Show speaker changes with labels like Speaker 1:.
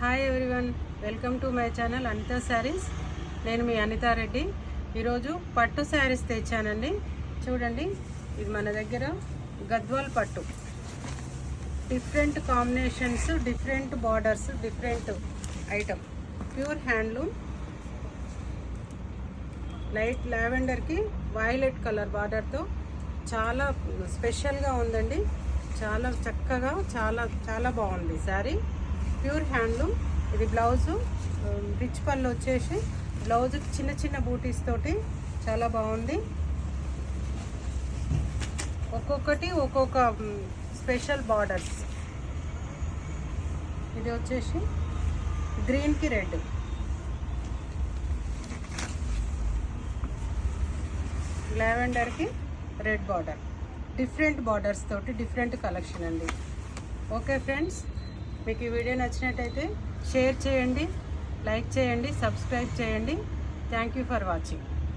Speaker 1: Hi everyone, welcome to my channel Anitha Sarees. నేను మీ అనితా రెడ్డి. ఈరోజు పట్టు శారీస్ తెచ్చానండి. చూడండి, ఇది మన దగ్గర గద్వాల్ పట్టు. Different combinations, different borders, different item. Pure handloom. Light లావెండర్కి వైలెట్ కలర్ బార్డర్తో చాలా స్పెషల్గా ఉందండి. చాలా చక్కగా చాలా చాలా బాగుంది శారీ. Pure handloom. ఇది బ్లౌజు రిచ్ పళ్ళు వచ్చేసి బ్లౌజ్ చిన్న చిన్న బూటీస్ తోటి చాలా బాగుంది. ఒక్కొక్కటి ఒక్కొక్క స్పెషల్ బార్డర్స్. ఇది వచ్చేసి గ్రీన్కి రెడ్, లావెండర్కి రెడ్ బార్డర్. డిఫరెంట్ బార్డర్స్ తోటి డిఫరెంట్ కలెక్షన్ అండి. ఓకే ఫ్రెండ్స్, మీకు ఈ వీడియో నచ్చినట్టయితే షేర్ చేయండి, లైక్ చేయండి, సబ్స్క్రైబ్ చేయండి. Thank you for watching.